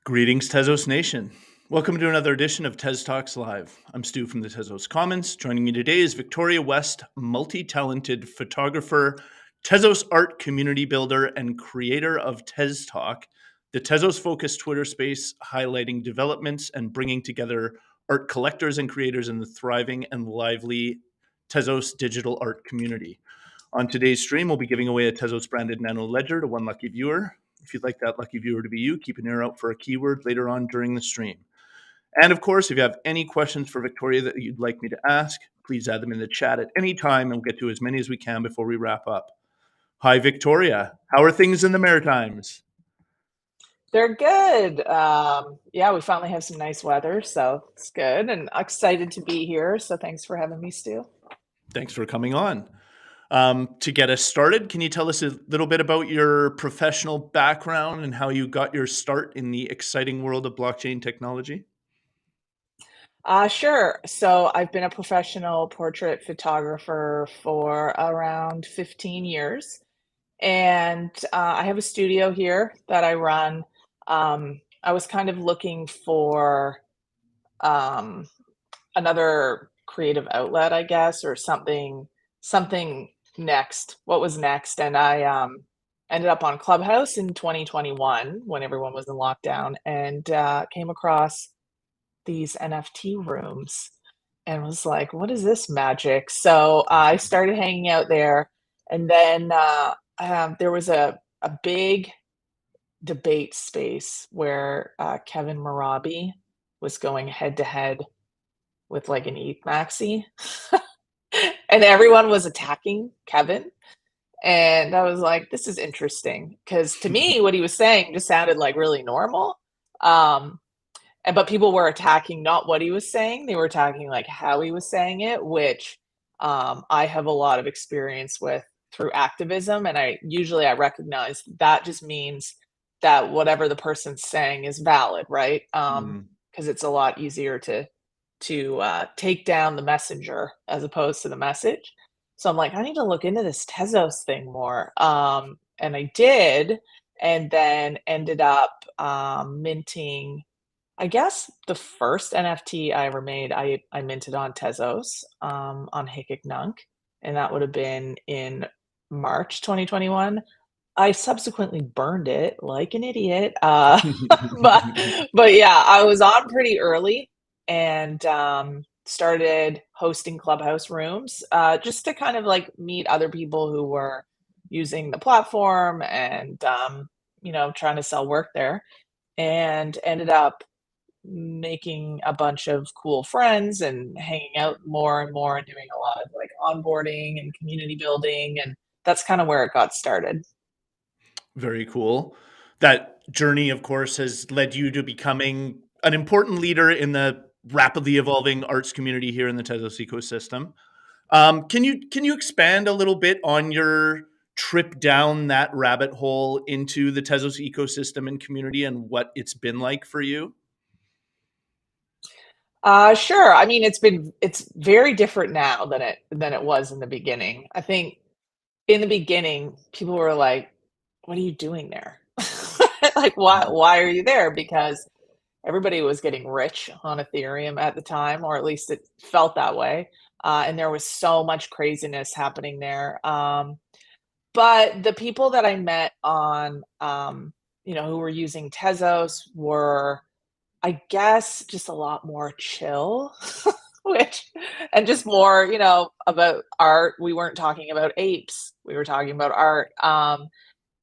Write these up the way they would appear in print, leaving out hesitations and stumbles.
Greetings, Tezos Nation. Welcome to another edition of TezTalks Live. I'm Stu from the Tezos Commons. Joining me today is Victoria West, multi-talented photographer, Tezos art community builder, and creator of TezTalk, the Tezos-focused Twitter space highlighting developments and bringing together art collectors and creators in the thriving and lively Tezos digital art community. On today's stream, we'll be giving away a Tezos branded Nano Ledger to one lucky viewer. If you'd like that lucky viewer to be you, keep an ear out for a keyword later on during the stream. And of course, if you have any questions for Victoria that you'd like me to ask, please add them in the chat at any time, and we'll get to as many as we can before we wrap up. Hi, Victoria. How are things in the Maritimes? They're good. Yeah, we finally have some nice weather, so it's good, and excited to be here. So thanks for having me, Stu. Thanks for coming on. To get us started, can you tell us a little bit about your professional background and how you got your start in the exciting world of blockchain technology? Sure. So I've been a professional portrait photographer for around 15 years, and I have a studio here that I run. I was kind of looking for um, another creative outlet, I guess, or something next. What was next? And I ended up on Clubhouse in 2021 when everyone was in lockdown, and came across these NFT rooms and was like, "What is this magic?" So I started hanging out there, and then there was a big debate space where Kevin Marabi was going head to head with like an ETH maxi, and everyone was attacking Kevin. And I was like, this is interesting because to me, what he was saying just sounded like really normal. But people were attacking not what he was saying, they were attacking like how he was saying it, which I have a lot of experience with through activism. And I recognize that just means that whatever the person's saying is valid, right? Because it's a lot easier to take down the messenger as opposed to the message. So I'm like, I need to look into this Tezos thing more. And I did, and then ended up minting, I guess the first NFT I ever made, I minted on Tezos, on Hickok, and that would have been in March 2021. I subsequently burned it like an idiot. But but yeah, I was on pretty early and started hosting Clubhouse rooms just to kind of like meet other people who were using the platform and trying to sell work there, and ended up making a bunch of cool friends and hanging out more and more and doing a lot of like onboarding and community building, and that's kind of where it got started. Very cool. That journey, of course, has led you to becoming an important leader in the rapidly evolving arts community here in the Tezos ecosystem. Can you expand a little bit on your trip down that rabbit hole into the Tezos ecosystem and community and what it's been like for you? Sure. I mean, it's very different now than it was in the beginning. I think in the beginning, people were like, "What are you doing there? Like, why are you there?" Because everybody was getting rich on Ethereum at the time, or at least it felt that way. And there was so much craziness happening there. But the people that I met on, who were using Tezos were, I guess, just a lot more chill, which, and just more, about art. We weren't talking about apes, we were talking about art.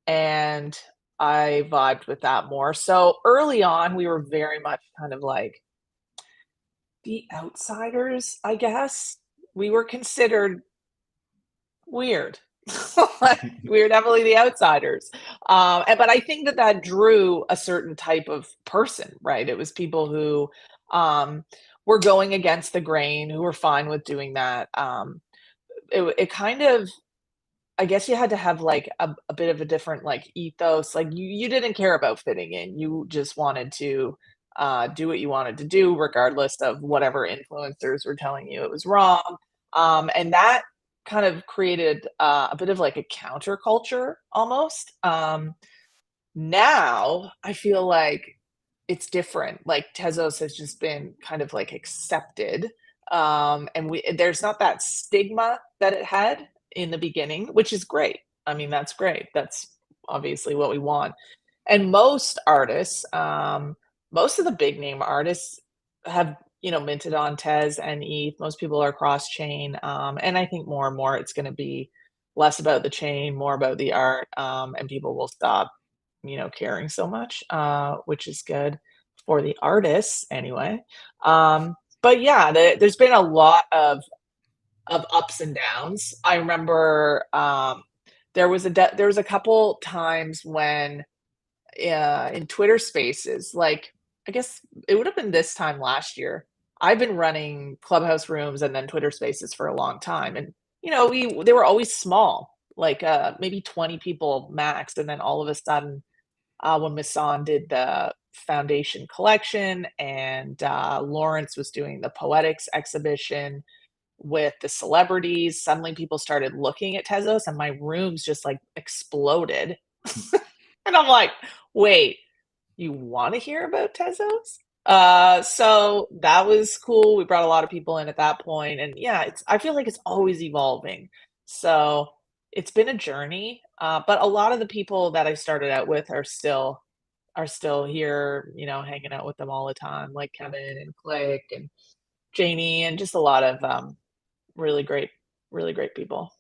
And I vibed with that more. So early on, we were very much kind of like the outsiders, I guess. We were considered weird. Like, we were definitely the outsiders. But I think that drew a certain type of person, right? It was people who were going against the grain, who were fine with doing that. It kind of, I guess you had to have like a bit of a different like ethos. Like you didn't care about fitting in. You just wanted to do what you wanted to do, regardless of whatever influencers were telling you it was wrong. And that kind of created a bit of like a counterculture almost. Now I feel like it's different. Like Tezos has just been kind of like accepted. And there's not that stigma that it had in the beginning, which is great. I mean, that's great. That's obviously what we want. And most artists, most of the big name artists have, minted on Tez and ETH. Most people are cross chain. And I think more and more it's going to be less about the chain, more about the art. And people will stop, caring so much, which is good for the artists anyway. But yeah, there's been a lot of ups and downs. I remember there was a couple times when in Twitter Spaces, like I guess it would have been this time last year. I've been running Clubhouse rooms and then Twitter Spaces for a long time, and they were always small, like maybe 20 people max, and then all of a sudden, when Masson did the Foundation collection and Lawrence was doing the Poetics exhibition with the celebrities, suddenly people started looking at Tezos, and my rooms just like exploded. And I'm like, wait, you want to hear about Tezos? So that was cool. We brought a lot of people in at that point, and yeah, I feel like it's always evolving. So it's been a journey, but a lot of the people that I started out with are still here, hanging out with them all the time, like Kevin and Click and Janie, and just a lot of really great, really great people.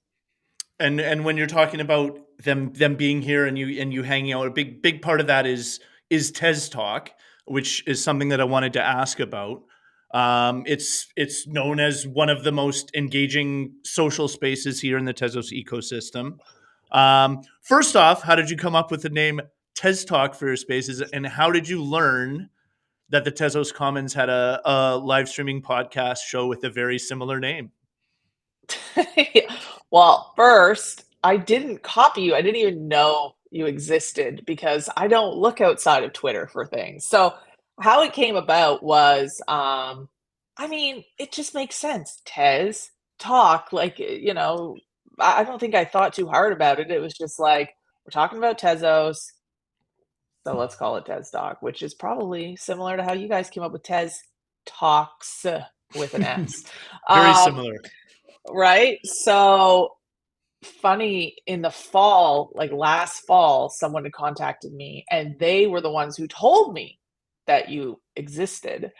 And when you're talking about them being here and you hanging out, a big part of that is Tez Talk, which is something that I wanted to ask about. It's known as one of the most engaging social spaces here in the Tezos ecosystem. First off, how did you come up with the name Tez Talk for your spaces, and how did you learn that the Tezos Commons had a live streaming podcast show with a very similar name? Well, first, I didn't copy you. I didn't even know you existed because I don't look outside of Twitter for things. So, how it came about was, I mean, it just makes sense. Tez talk, like, I don't think I thought too hard about it. It was just like, we're talking about Tezos, so let's call it Tez Talk, which is probably similar to how you guys came up with Tez Talks with an S. Very Um, similar. right? So funny, in the fall, like last fall, someone had contacted me and they were the ones who told me that you existed.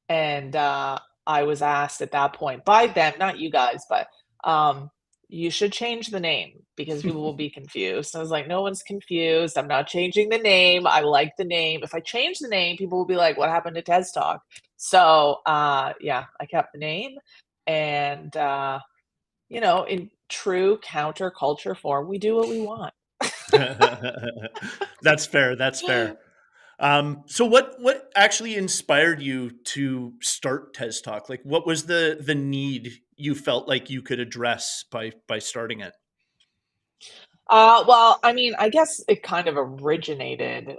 And I was asked at that point by them, not you guys, but um, you should change the name because people will be confused. I was like, no one's confused. I'm not changing the name. I like the name. If I change the name, people will be like, what happened to Tez Talk? So yeah, I kept the name. And in true counterculture form, we do what we want. That's fair. That's fair. So what actually inspired you to start Tez Talk? Like, what was the need you felt like you could address by starting it? Well, I mean, I guess it kind of originated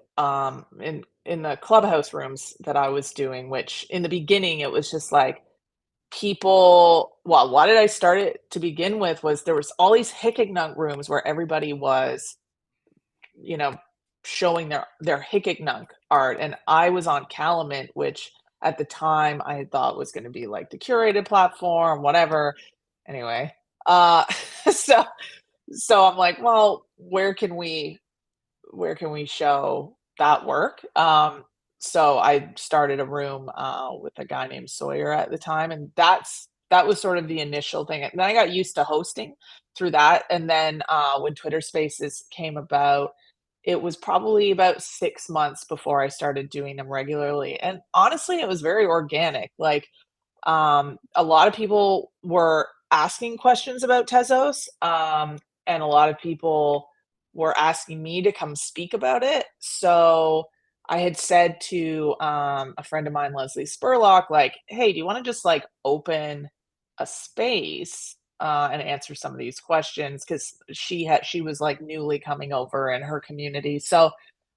in the clubhouse rooms that I was doing, which in the beginning it was just like people. Well, why did I start it to begin with? Was there was all these Hickok rooms where everybody was, you know, showing their Hickok art, and I was on Calumet, which at the time I had thought was going to be like the curated platform, whatever. Anyway, uh, so so I'm like, well, where can we show that work? So I started a room with a guy named Sawyer at the time, and that was sort of the initial thing. And then I got used to hosting through that, and then when Twitter Spaces came about, it was probably about 6 months before I started doing them regularly. And honestly, it was very organic. Like a lot of people were asking questions about Tezos, and a lot of people were asking me to come speak about it. So I had said to a friend of mine, Leslie Spurlock, like, "Hey, do you want to just like open a space and answer some of these questions?" Because she was like newly coming over in her community. So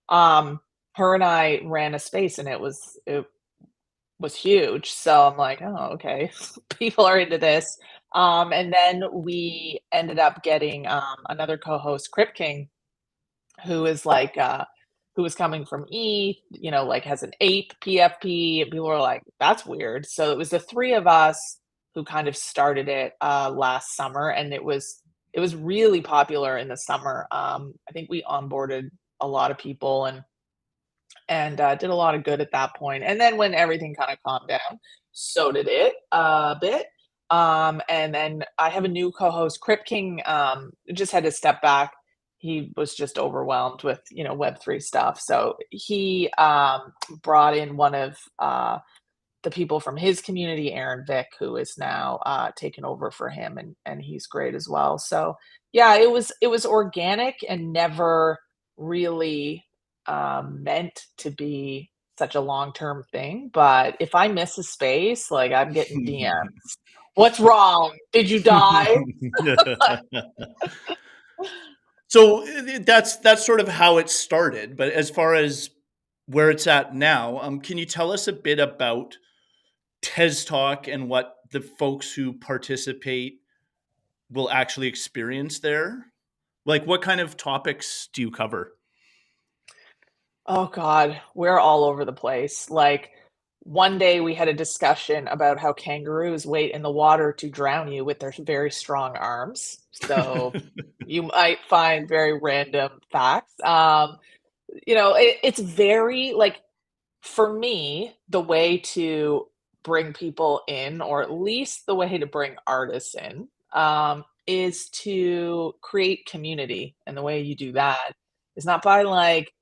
um, her and I ran a space, and it was huge. So I'm like, "Oh, okay. People are into this." And then we ended up getting, another co-host, Crip King, who is like, who was coming from ETH, like has an ape PFP, and people were like, "That's weird." So it was the three of us who kind of started it last summer, and it was really popular in the summer. I think we onboarded a lot of people and did a lot of good at that point. And then when everything kind of calmed down, so did it a bit. And then I have a new co-host, Crypt King, just had to step back. He was just overwhelmed with Web3 stuff. So he brought in one of the people from his community, Aaron Vick, who is now taken over for him, and he's great as well. So yeah, it was organic and never really meant to be such a long-term thing. But if I miss a space, like I'm getting DMs. What's wrong? Did you die? So that's sort of how it started. But as far as where it's at now, can you tell us a bit about Tez Talk and what the folks who participate will actually experience there? Like, what kind of topics do you cover? Oh God, we're all over the place. Like one day we had a discussion about how kangaroos wait in the water to drown you with their very strong arms. So you might find very random facts. It's very like for me, the way to bring people in, or at least the way to bring artists in, is to create community. And the way you do that is not by like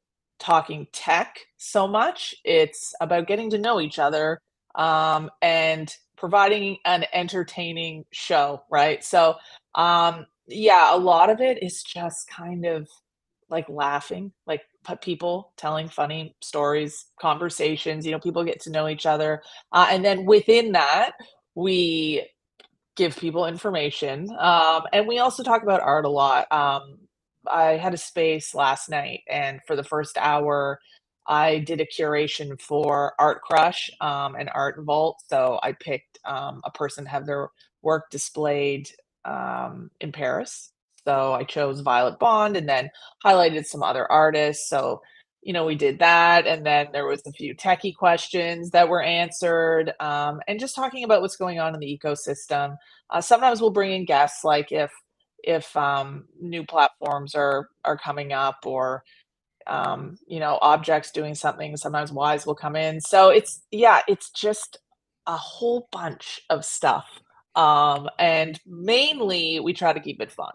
talking tech so much, it's about getting to know each other and providing an entertaining show, right? So, yeah, a lot of it is just kind of like laughing, like people telling funny stories, conversations, people get to know each other. And then within that, we give people information. And we also talk about art a lot. I had a space last night, and for the first hour, I did a curation for Art Crush and Art Vault. So I picked a person to have their work displayed in Paris. So I chose Violet Bond and then highlighted some other artists. So, we did that. And then there was a few techie questions that were answered and just talking about what's going on in the ecosystem. Sometimes we'll bring in guests, like if new platforms are coming up, or objects doing something. Sometimes Wise will come in. So it's just a whole bunch of stuff. And mainly we try to keep it fun.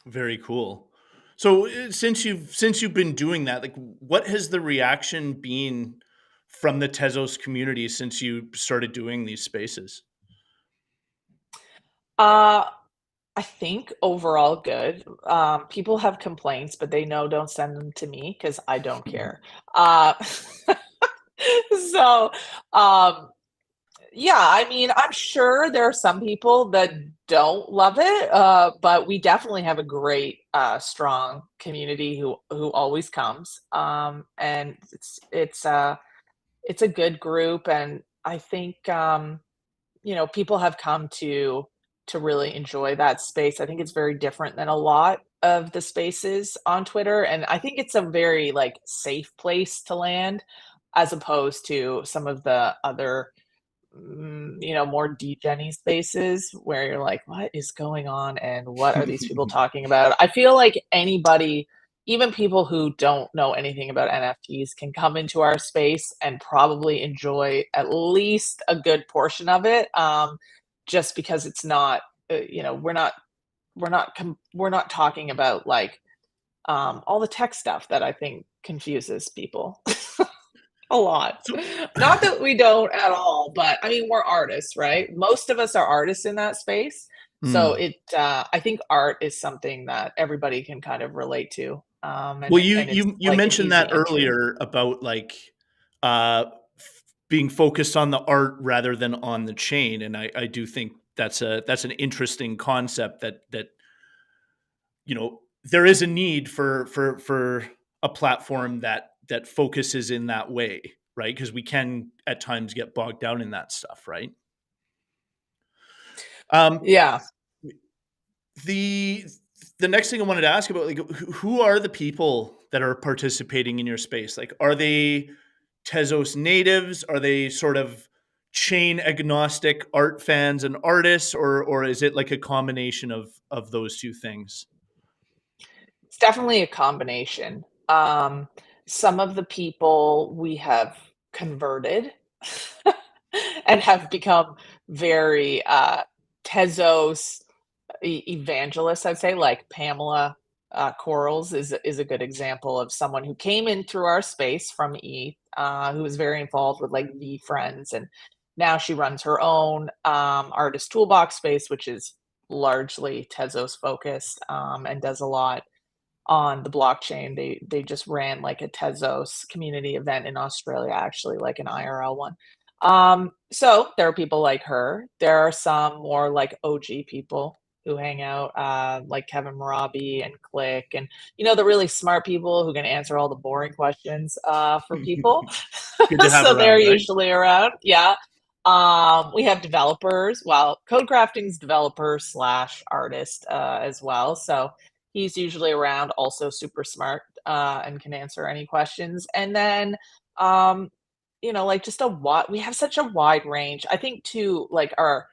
Very cool. So since you've been doing that, like, what has the reaction been from the Tezos community since you started doing these spaces? Uh, I think overall good. People have complaints, but they know don't send them to me because I don't care. Uh, so, um, yeah, I mean, I'm sure there are some people that don't love it, but we definitely have a great, strong community who always comes. And it's a good group, and I think people have come to really enjoy that space. I think it's very different than a lot of the spaces on Twitter, and I think it's a very like safe place to land as opposed to some of the other more degen spaces where you're like, what is going on and what are these people talking about? I feel like anybody, even people who don't know anything about NFTs, can come into our space and probably enjoy at least a good portion of it. Just because it's not, we're not talking about like all the tech stuff that I think confuses people. A lot. So, Not that we don't at all, but I mean, we're artists, right? Most of us are artists in that space. So mm. I think art is something that everybody can kind of relate to. And Well, it, you and it's you you like an mentioned easy that entry. earlier about like being focused on the art rather than on the chain, and I do think that's an interesting concept that there is a need for a platform that focuses in that way, right? Because we can at times get bogged down in that stuff, right? Um, Yeah. the the next thing I wanted to ask about, like, who are the people that are participating in your space? Like, are they Tezos natives? Are they sort of chain agnostic art fans and artists, or is it like a combination of those two things? It's definitely a combination. Some of the people we have converted and have become very, Tezos evangelists, I'd say, like Pamela, Corals is a good example of someone who came in through our space from E, who was very involved with, like, V Friends, and now she runs her own, artist toolbox space, which is largely Tezos focused, and does a lot on the blockchain. They just ran like a Tezos community event in Australia, actually, like an IRL one. So there are people like her. There are some more like OG people who hang out, like Kevin Marabi and Click, and the really smart people who can answer all the boring questions for people. Good to have So they're around, right? usually around. Yeah. We have developers. Well, code crafting's developer slash artist as well. So he's usually around, also super smart, and can answer any questions. And then, like just we have such a wide range. I think too, like our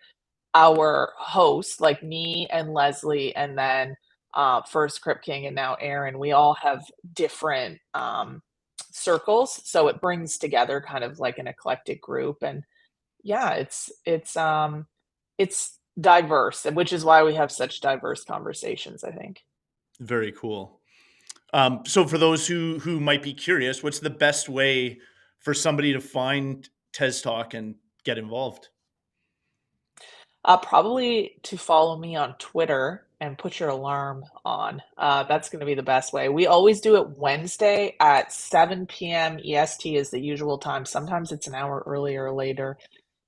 hosts, like me and Leslie, and then first Crypt King and now Aaron, we all have different circles. So it brings together kind of like an eclectic group. And yeah, it's diverse, which is why we have such diverse conversations, I think. Very cool. So for those who might be curious, what's the best way for somebody to find Tez Talk and get involved? Probably to follow me on Twitter and put your alarm on. That's going to be the best way. We always do it Wednesday at 7 p.m. EST is the usual time. Sometimes it's an hour earlier or later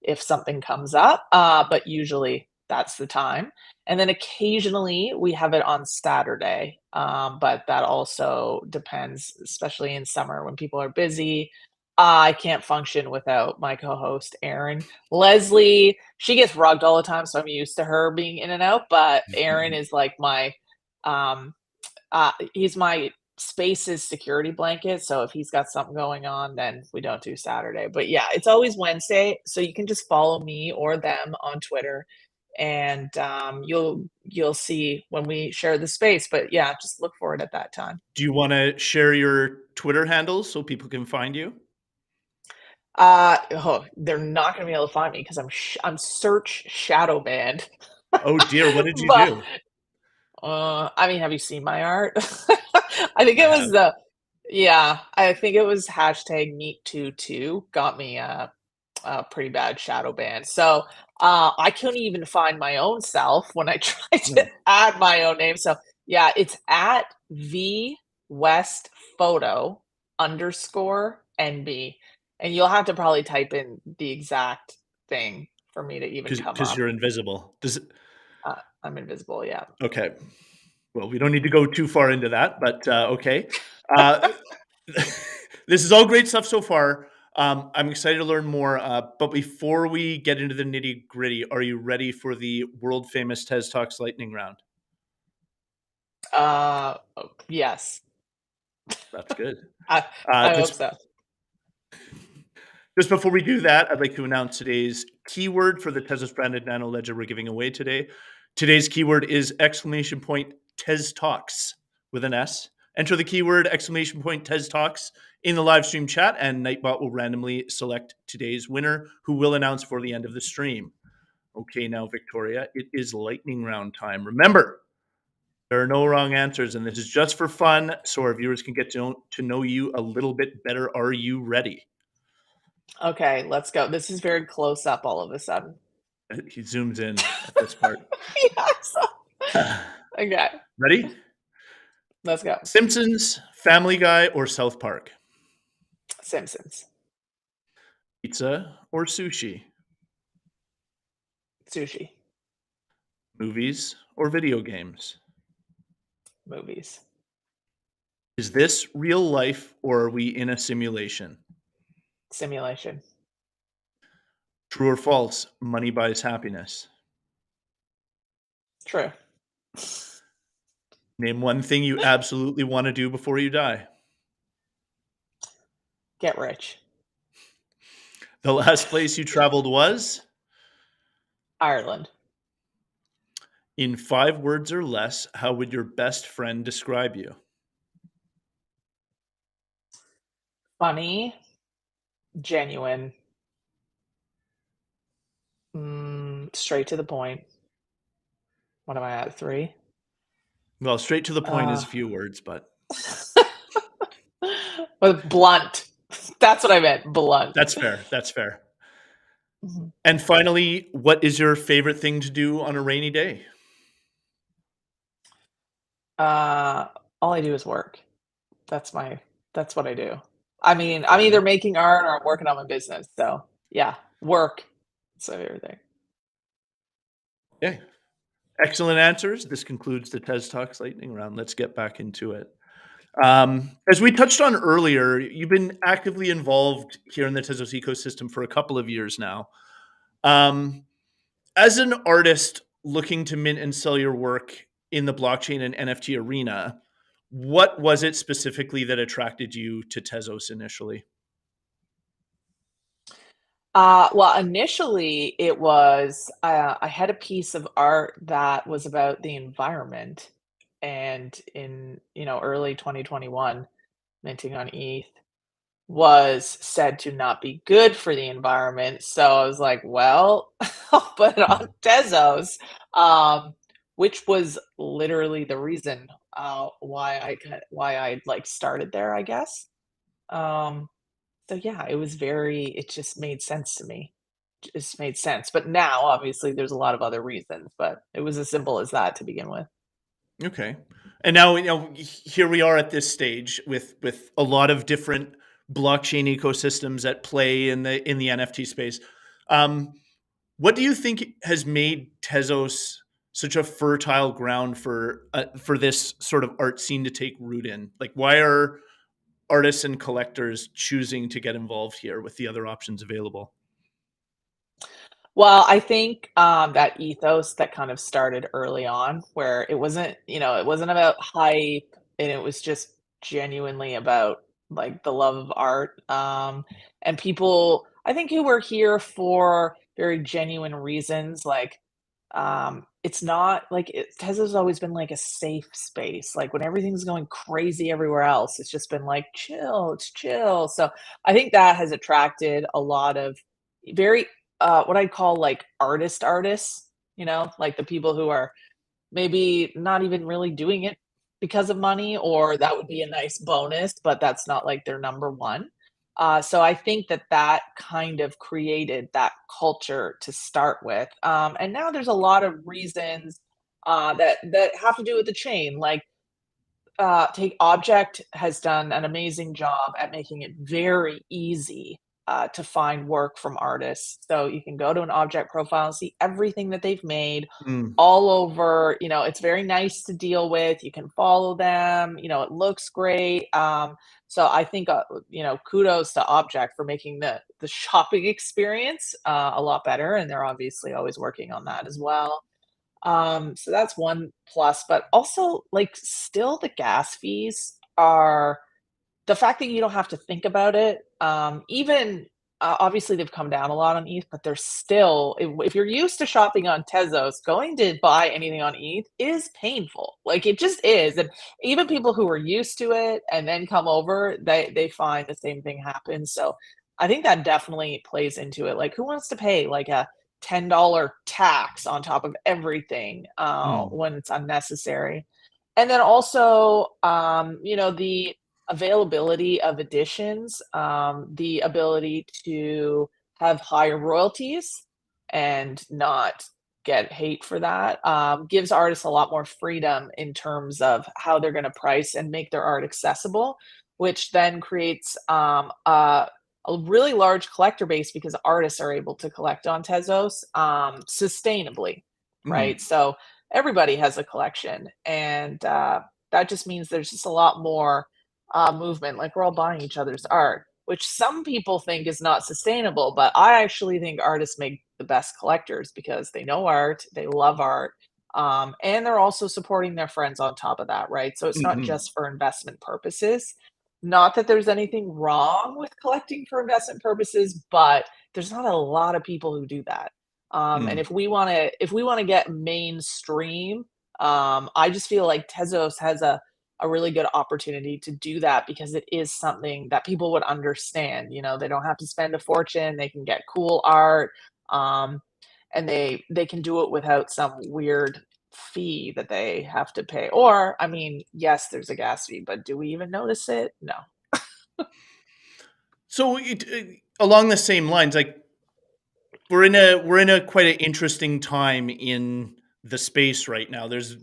if something comes up, but usually that's the time. And then occasionally we have it on Saturday, but that also depends, especially in summer when people are busy. I can't function without my co-host Erin. Leslie, she gets rugged all the time, so I'm used to her being in and out. But Aaron is like um, he's my space's security blanket. So if he's got something going on, then we don't do Saturday. But yeah, it's always Wednesday. So you can just follow me or them on Twitter, and you'll see when we share the space. But yeah, just look for it at that time. Do you want to share your Twitter handles so people can find you? Oh, they're not gonna be able to find me because I'm search shadow banned. Oh dear, what did you But do? I mean, have you seen my art? I think I it was have. yeah, I think it was hashtag meat22 got me a pretty bad shadow ban. So I couldn't even find my own self when I tried to No. add my own name. So yeah, it's at V West Photo underscore NB. And you'll have to probably type in the exact thing for me to even come Because up. you're invisible. Does it I'm invisible, yeah. okay. Well, we don't need to go too far into that, but, okay. Uh, this is all great stuff so far. I'm excited to learn more, but before we get into the nitty-gritty, are you ready for the world famous Tez Talks lightning round? Yes. That's good. I Uh, I hope just so. just before we do that, I'd like to announce today's keyword for the Tezos branded nano ledger we're giving away today. Today's keyword is exclamation point Tez Talks with an S. Enter the keyword exclamation point Tez Talks in the live stream chat, and Nightbot will randomly select today's winner, who will announce for the end of the stream. Okay, now, Victoria, it is lightning round time. Remember, there are no wrong answers, and this is just for fun, so our viewers can get to know you a little bit better. Are you ready? Okay, let's go. This is very close up all of a sudden. He zooms in at this part. Yes. Okay, Ready? let's go. Simpsons, Family Guy, or South Park? Simpsons. Pizza or sushi? Sushi. Movies or video games? Movies. Is this real life or are we in a simulation? Simulation. True or false? Money buys happiness. True. Name one thing you absolutely want to do before you die. get rich. The last place you traveled was? Ireland. In 5 words or less, how would your best friend describe you? Funny, genuine, straight to the point. What am I at, 3? Well, straight to the point is Uh, a few words, but but blunt. That's what I meant, blunt. that's fair, that's fair. Mhm. And finally, what is your favorite thing to do on a rainy day? Uh, all I do is work. That's my that's what I do. I mean, I'm Fair either enough. making art or I'm working on my business, so, yeah, work. So everything. Okay. Excellent answers. This concludes the TES Talks lightning round. Let's get back into it. As we touched on earlier, you've been actively involved here in the Tezos ecosystem for a couple of years now. Um, as an artist looking to mint and sell your work in the blockchain and NFT arena, what was it specifically that attracted you to Tezos initially? Well, initially, it was, I had a piece of art that was about the environment, and in, early 2021, minting on ETH was said to not be good for the environment, so I was like, "Well, I'll put it on Tezos," um, which was literally the reason, why I, like, started there, I guess. Um, so yeah, it just made sense to me. Just made sense, but now, obviously, there's a lot of other reasons, but it was as simple as that to begin with. Okay. And now, here we are at this stage with a lot of different blockchain ecosystems at play in the NFT space. Um, what do you think has made Tezos such a fertile ground for this sort of art scene to take root in? Like, why are artists and collectors choosing to get involved here with the other options available? Well, I think, that ethos that kind of started early on where it wasn't about hype, and it was just genuinely about, like, the love of art, and people, I think, who were here for very genuine reasons, like, it's not like Tesla's always been, like, a safe space, like, when everything's going crazy everywhere else, it's just been like, "Chill, it's chill," so I think that has attracted a lot of very what I call, like, artists, like the people who are maybe not even really doing it because of money, or that would be a nice bonus, but that's not, like, their number 1. So I think that that kind of created that culture to start with, and now there's a lot of reasons, that have to do with the chain, like, Take Object has done an amazing job at making it very easy to find work from artists. So you can go to an object profile and see everything that they've made Mm, all over. It's very nice to deal with. You can follow them. It looks great. So I think kudos to Object for making the shopping experience a lot better, and they're obviously always working on that as well. So that's one plus, but also, like, still the gas fees are the fact that you don't have to think about it, even obviously, they've come down a lot on ETH, but they're still if you're used to shopping on Tezos, going to buy anything on ETH is painful. Like, it just is, and even people who are used to it and then come over, they find the same thing happens, so I think that definitely plays into it. Like, who wants to pay, like, a $10 tax on top of everything, mm, when it's unnecessary? And then also, the availability of editions, the ability to have higher royalties and not get hate for that, gives artists a lot more freedom in terms of how they're going to price and make their art accessible, which then creates a really large collector base because artists are able to collect on Tezos sustainably, right? mm, So everybody has a collection, and that just means there's just a lot more movement. Like, we're all buying each other's art, which some people think is not sustainable, but I actually think artists make the best collectors because they know art, they love art, and they're also supporting their friends on top of that, right? So it's not mhm. just for investment purposes. Not that there's anything wrong with collecting for investment purposes, but there's not a lot of people who do that. And Mm. if we wanna get mainstream, I just feel like Tezos has a really good opportunity to do that because it is something that people would understand. They don't have to spend a fortune, they can get cool art, um, and they can do it without some weird fee that they have to pay. Or, I mean, yes, there's a gas fee, but do we even notice it? No. So along the same lines, like we're in a quite an interesting time in the space right now. There's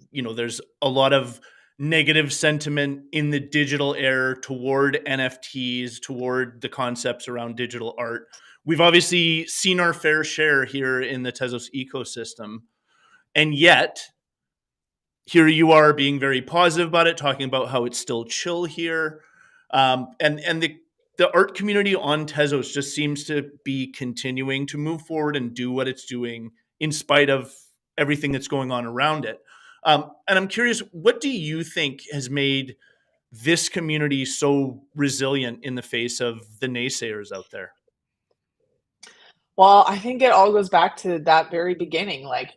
a lot of negative sentiment in the digital era toward NFTs, toward the concepts around digital art. We've obviously seen our fair share here in the Tezos ecosystem, and yet here you are being very positive about it, talking about how it's still chill here, and the art community on Tezos just seems to be continuing to move forward and do what it's doing in spite of everything that's going on around it. And I'm curious, what do you think has made this community so resilient in the face of the naysayers out there? Well, I think it all goes back to that very beginning. Like,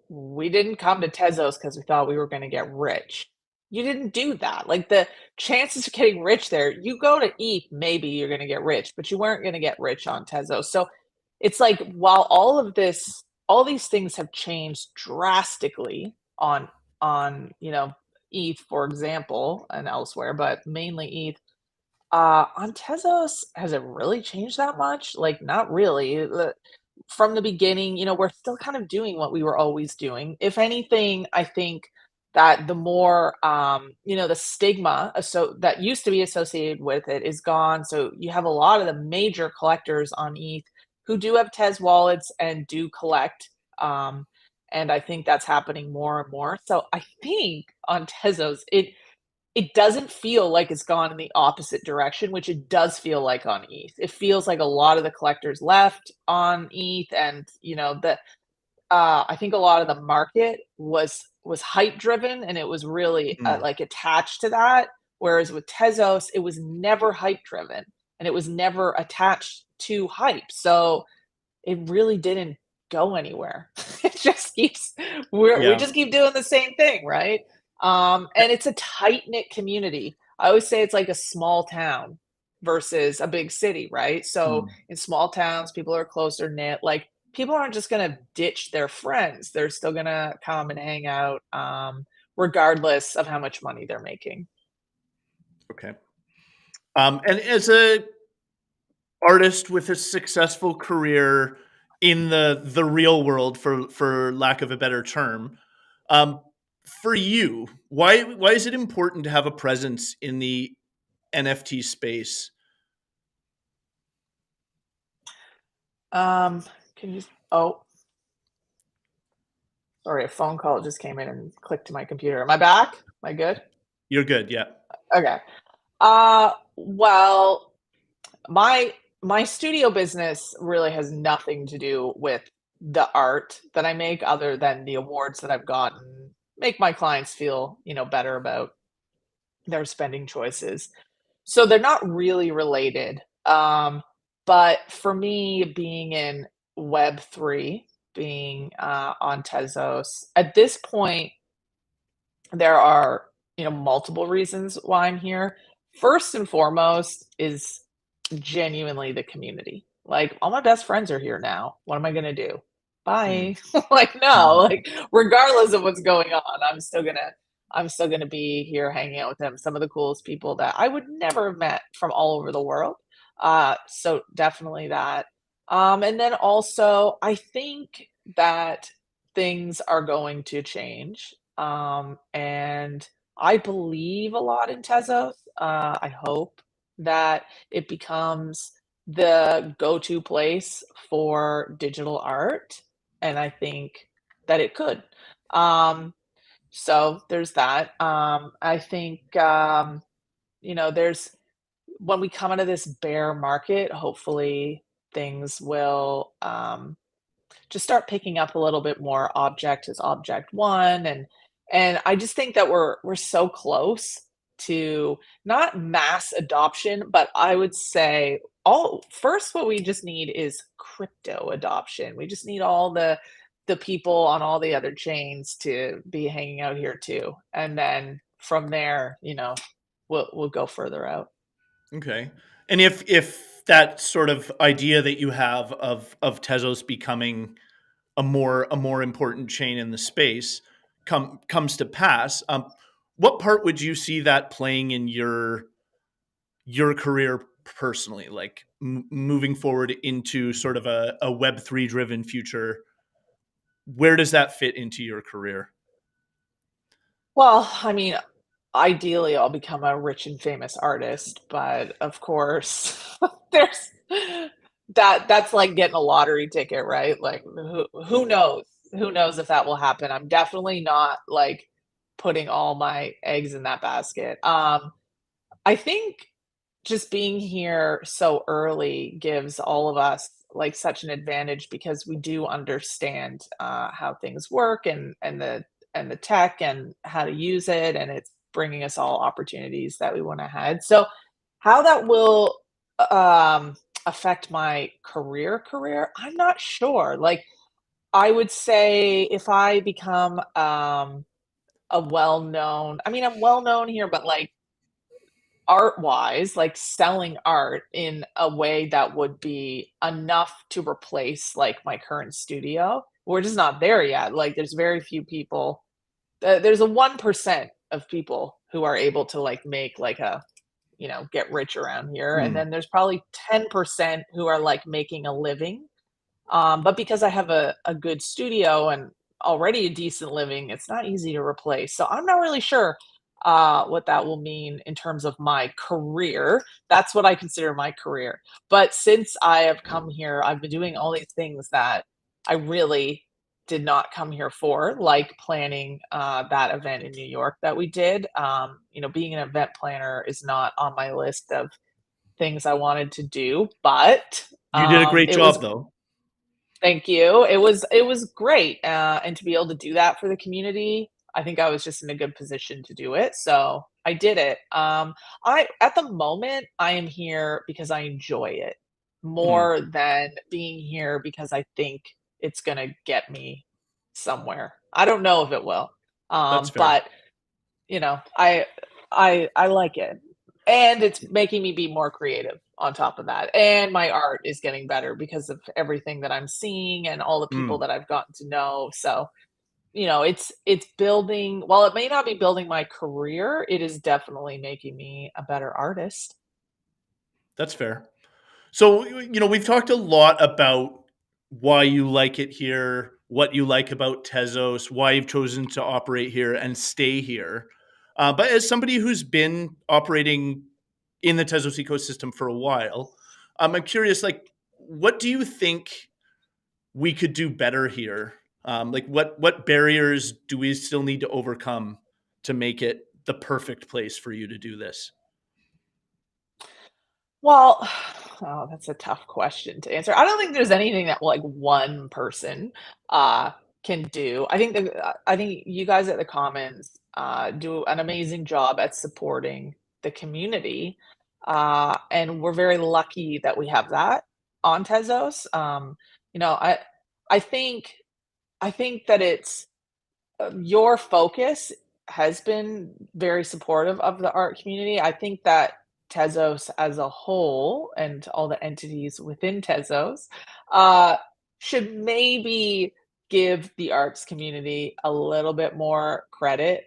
we didn't come to Tezos because we thought we were going to get rich. You didn't do that. Like, the chances of getting rich there, you go to eat, maybe you're going to get rich, but you weren't going to get rich on Tezos. So it's like, while all these things have changed drastically on ETH, for example, and elsewhere, but mainly ETH. On Tezos, has it really changed that much? Like, not really. From the beginning, we're still kind of doing what we were always doing. If anything, I think that the more, the stigma that used to be associated with it is gone. So you have a lot of the major collectors on ETH who do have Tez wallets and do collect. And I think that's happening more and more. So I think on Tezos, it doesn't feel like it's gone in the opposite direction, which it does feel like on ETH. It feels like a lot of the collectors left on ETH, and I think a lot of the market was hype driven, and it was really Mm. like attached to that. Whereas with Tezos, it was never hype driven, and it was never attached to hype. So it really didn't go anywhere. It just keeps we Yeah. just keep doing the same thing, right? And it's a tight-knit community. I always say it's like a small town versus a big city, right? So Mm. in small towns, people are closer knit. Like, people aren't just gonna ditch their friends. They're still gonna come and hang out, regardless of how much money they're making. Okay. And as a artist with a successful career in the real world, for lack of a better term, um, for you, why is it important to have a presence in the NFT space? Um, can you oh, sorry, a phone call just came in and clicked to my computer. Am I back? Am I good? You're good, yeah. Okay. Well, my my studio business really has nothing to do with the art that I make other than the awards that I've gotten make my clients feel, better about their spending choices. So they're not really related. But for me, being in Web3, being on Tezos, at this point, there are, multiple reasons why I'm here. First and foremost is genuinely the community. Like, all my best friends are here now. What am I gonna do? Mm. Bye. Like, no, Mhm. like, regardless of what's going on, I'm still gonna be here hanging out with them. Some of the coolest people that I would never have met from all over the world. So definitely that. And then also, I think that things are going to change. And I believe a lot in Tezos. I hope that it becomes the go-to place for digital art, and I think that it could. So there's that. I think there's when we come out of this bear market, hopefully things will just start picking up a little bit more object as object one, and I just think that we're so close to not mass adoption, but I would say all first what we just need is crypto adoption. We just need all the people on all the other chains to be hanging out here too. And then from there, we'll go further out. Okay. And if that sort of idea that you have of Tezos becoming a more important chain in the space comes to pass, what part would you see that playing in your career personally, like moving forward into sort of a Web3 driven future? Where does that fit into your career? Well, I mean, ideally, I'll become a rich and famous artist, but of course, there's that's like getting a lottery ticket, right? Like, who knows? Who knows if that will happen? I'm definitely not like putting all my eggs in that basket. I think just being here so early gives all of us like such an advantage because we do understand how things work and the tech and how to use it, and it's bringing us all opportunities that we want ahead. So, how that will um, affect my career, I'm not sure. Like, I would say if I become a well-known, I mean, I'm well known here, but like art-wise, like selling art in a way that would be enough to replace, like, my current studio. We're just not there yet, like, there's very few people there's a 1% of people who are able to, like, make, like, get rich around here, and Hmm, then there's probably 10% who are, like, making a living but because I have a good studio and already a decent living, it's not easy to replace. So I'm not really sure what that will mean in terms of my career. That's what I consider my career. But since I have come here, I've been doing all these things that I really did not come here for, like planning that event in New York that we did. Being an event planner is not on my list of things I wanted to do, but you did a great it was job, though. Thank you. It was great, and to be able to do that for the community, I think I was just in a good position to do it, so I did it. I at the moment, I am here because I enjoy it Hmm, more than being here because I think it's gonna get me somewhere. I don't know if it will, that's fair. but I like it, and it's making me be more creative on top of that, and my art is getting better because of everything that I'm seeing and all the people Hmm, that I've gotten to know, so, it's building while it may not be building my career, it is definitely making me a better artist. that's fair. So, we've talked a lot about why you like it here, what you like about Tezos, why you've chosen to operate here and stay here. But as somebody who's been operating in the Tezos ecosystem for a while, I'm curious, like, what do you think we could do better here? Like, what barriers do we still need to overcome to make it the perfect place for you to do this? Well, oh, that's a tough question to answer. I don't think there's anything that like one person uh can do. I think you guys at the Commons do an amazing job at supporting the community. And we're very lucky that we have that on Tezos. You know, I I think I think that it's your focus has been very supportive of the art community. I think that Tezos as a whole and all the entities within Tezos uh, should maybe give the arts community a little bit more credit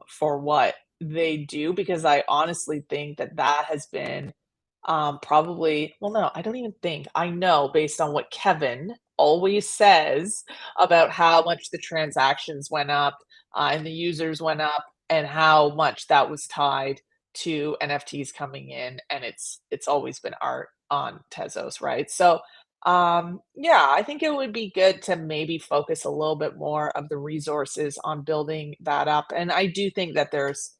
for what they do because I honestly think that that has been probably, well, no, I don't even think. I know based on what Kevin always says about how much the transactions went up and the users went up and how much that was tied to NFTs coming in and it's always been art on Tezos, right? So yeah, I think it would be good to maybe focus a little bit more of the resources on building that up. And I do think that there's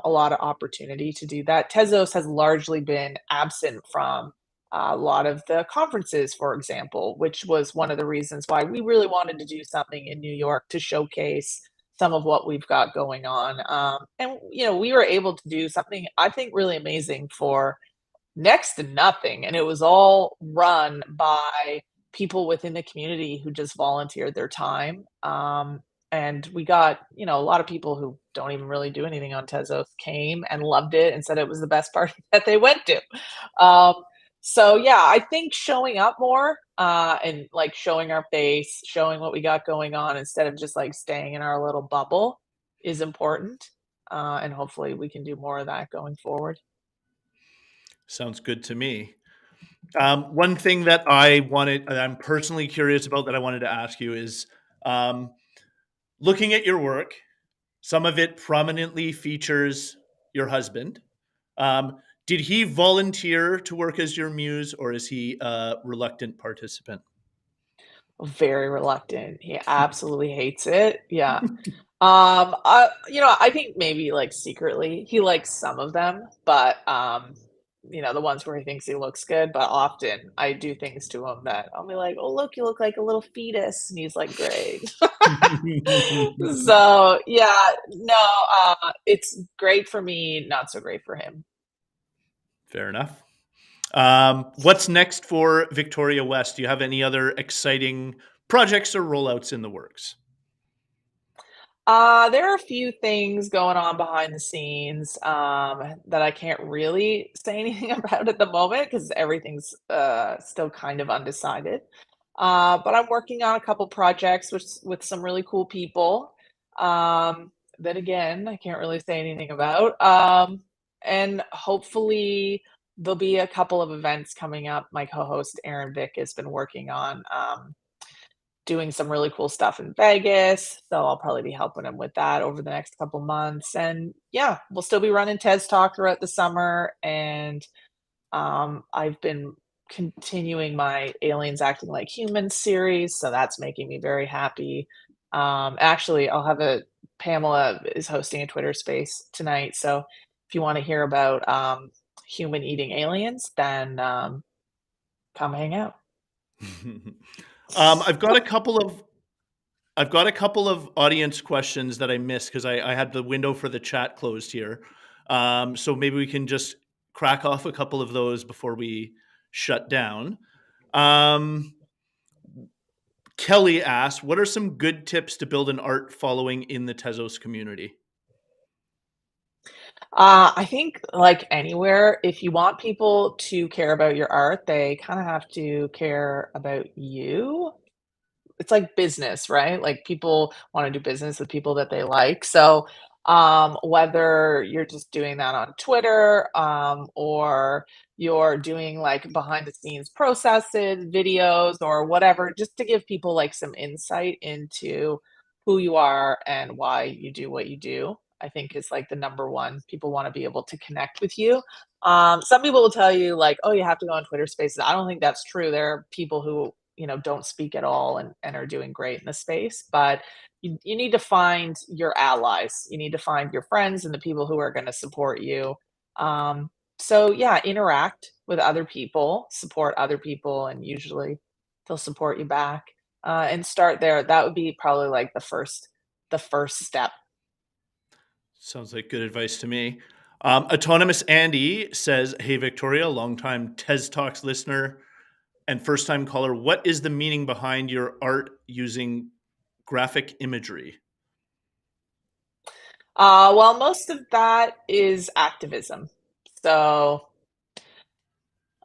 a lot of opportunity to do that. Tezos has largely been absent from a lot of the conferences, for example, which was one of the reasons why we really wanted to do something in New York to showcase some of what we've got going on. And we were able to do something I think really amazing for next to nothing, and it was all run by people within the community who just volunteered their time. And we got, a lot of people who don't even really do anything on Tezos came and loved it and said it was the best party that they went to. Um, so yeah, I think showing up more and like showing our face, showing what we got going on instead of just like staying in our little bubble is important. And hopefully we can do more of that going forward. Sounds good to me. One thing that I'm personally curious about that I wanted to ask you is um, looking at your work, some of it prominently features your husband. Um, did he volunteer to work as your muse, or is he a reluctant participant? Very reluctant. He absolutely hates it. Yeah. I think maybe like secretly he likes some of them, but the ones where he thinks he looks good, but often I do things to him that I'll be like, "Oh, look, you look like a little fetus." And he's like, "Great." So, yeah, no, it's great for me, not so great for him. Fair enough. What's next for Victoria West? Do you have any other exciting projects or rollouts in the works? There are a few things going on behind the scenes, that I can't really say anything about at the moment because everything's, still kind of undecided. But I'm working on a couple projects with some really cool people, that again, I can't really say anything about. And hopefully there'll be a couple of events coming up. My co-host Aaron Vick has been working on, doing some really cool stuff in Vegas, so I'll probably be helping him with that over the next couple months, and yeah, we'll still be running TezTalk throughout the summer, and, I've been continuing my Aliens Acting Like Humans series, so that's making me very happy. Actually, I'll have a Pamela is hosting a Twitter space tonight, so if you wanna hear about, human eating aliens, then, come hang out. um, I've got a couple of I've got a couple of audience questions that I missed because I had the window for the chat closed here. So maybe we can just crack off a couple of those before we shut down. Um, Kelly asked, "What are some good tips to build an art following in the Tezos community?" I think like anywhere, if you want people to care about your art, they kind of have to care about you. It's like business, right? Like people want to do business with people that they like. So, whether you're just doing that on Twitter, or you're doing like behind the scenes processes, videos, or whatever, just to give people like some insight into who you are and why you do what you do, I think is like the number one. People want to be able to connect with you. Some people will tell you like, oh, you have to go on Twitter Spaces. I don't think that's true. There are people who don't speak at all and are doing great in the space, but you need to find your allies. You need to find your friends and the people who are going to support you. So yeah, interact with other people, support other people, and usually they'll support you back. And start there. That would be probably like the first step. Sounds like good advice to me. Autonomous Andy says, "Hey Victoria, longtime Tez Talks listener and first time caller. What is the meaning behind your art using graphic imagery?" Well, most of that is activism. So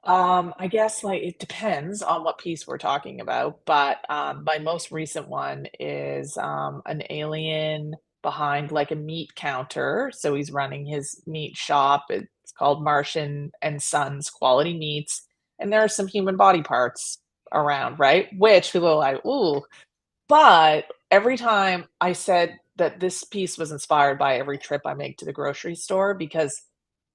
I guess like it depends on what piece we're talking about, but my most recent one is an alien behind like a meat counter. So he's running his meat shop. It's called Martian and Sons Quality Meats, and there are some human body parts around, right? Which people are like, ooh. But every time I said that this piece was inspired by every trip I make to the grocery store because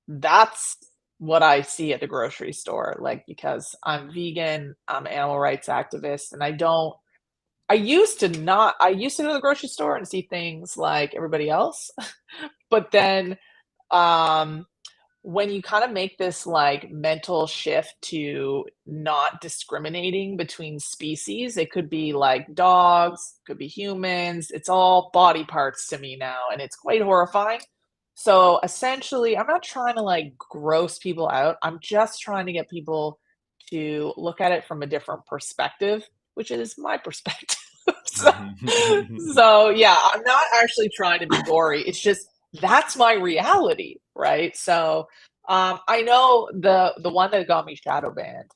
that's what I see at the grocery store, like, because I'm vegan, I'm animal rights activist, and I used to go to the grocery store and see things like everybody else, but then, um, when you kind of make this like mental shift to not discriminating between species, it could be like dogs, could be humans, it's all body parts to me now, and it's quite horrifying. So essentially, I'm not trying to like gross people out. I'm just trying to get people to look at it from a different perspective, which is my perspective. so, so yeah, I'm not actually trying to be gory. It's just that's my reality, right? So I know the one that got me shadow banned,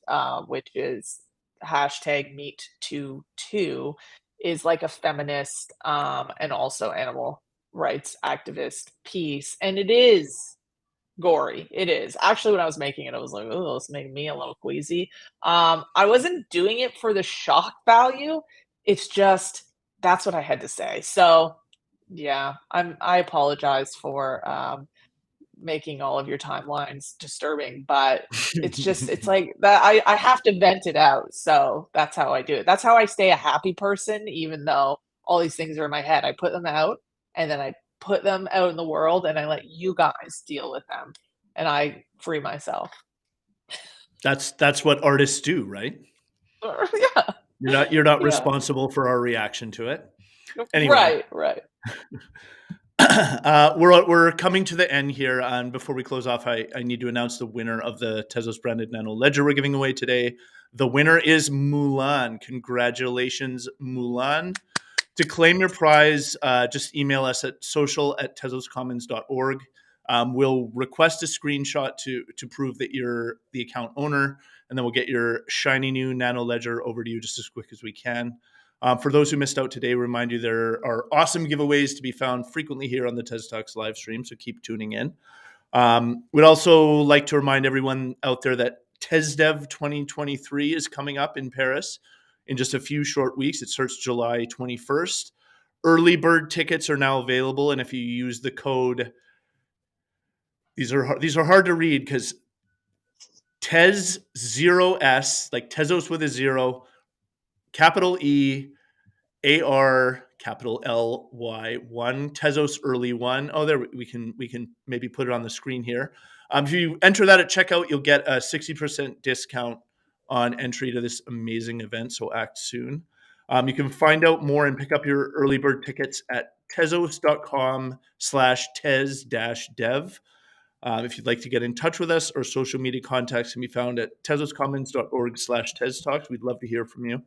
which is hashtag meat22, is like a feminist and also animal rights activist piece, and it is gory. It is. Actually, when I was making it, I was like, "Oh, it's making me a little queasy." I wasn't doing it for the shock value. It's just that's what I had to say. So, yeah, I apologize for making all of your timelines disturbing, but it's like that I have to vent it out. So that's how I do it. That's how I stay a happy person, even though all these things are in my head. I put them out and then I put them out in the world and I let you guys deal with them and I free myself. That's what artists do, right? yeah. You're not Yeah. responsible for our reaction to it. Anyway, Right, right. we're coming to the end here, and before we close off, I need to announce the winner of the Tezos branded Nano Ledger we're giving away today. The winner is Mulan. Congratulations, Mulan. To claim your prize, just email us at social@tezoscommons.org. We'll request a screenshot to prove that you're the account owner, and then we'll get your shiny new Nano Ledger over to you just as quick as we can. For those who missed out today, remind you there are awesome giveaways to be found frequently here on the TezTalks live stream, so keep tuning in. We'd also like to remind everyone out there that TezDev 2023 is coming up in Paris in just a few short weeks. It starts July 21st. Early bird tickets are now available, and if you use the code, these are hard to read because Tez0S, like Tezos with a zero, capital E, AR, capital LY, one Tezos early one. Oh, there we can maybe put it on the screen here. If you enter that at checkout, you'll get a 60% discount on entry to this amazing event. So act soon. You can find out more and pick up your early bird tickets at tezos.com/tez-dev. If you'd like to get in touch with us, or social media contacts can be found at tezoscommons.org/TezTalks. We'd love to hear from you.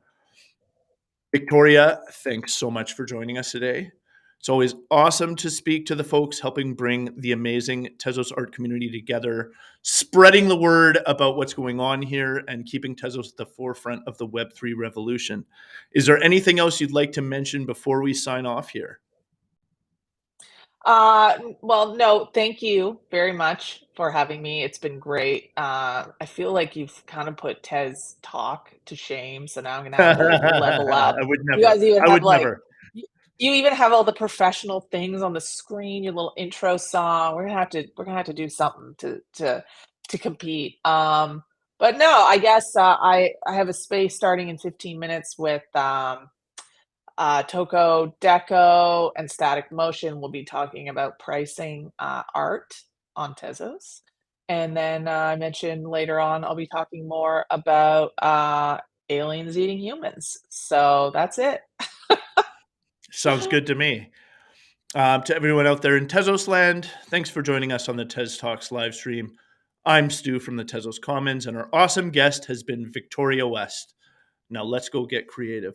Victoria, thanks so much for joining us today. It's always awesome to speak to the folks helping bring the amazing Tezos art community together, spreading the word about what's going on here and keeping Tezos at the forefront of the Web3 revolution. Is there anything else you'd like to mention before we sign off here? Well, no, thank you very much for having me. It's been great. I feel like you've kind of put Tez talk to shame, so now I'm gonna have to like level up. I would You never. guys even I have would like never. you even have all the professional things on the screen, your little intro song. We're gonna have to do something to compete. But no, I guess I have a space starting in 15 minutes with Toko Deco and Static Motion will be talking about pricing art on Tezos. And then I mentioned later on, I'll be talking more about aliens eating humans. So that's it. Sounds good to me. To everyone out there in Tezos land, thanks for joining us on the Tez Talks live stream. I'm Stu from the Tezos Commons, and our awesome guest has been Victoria West. Now let's go get creative.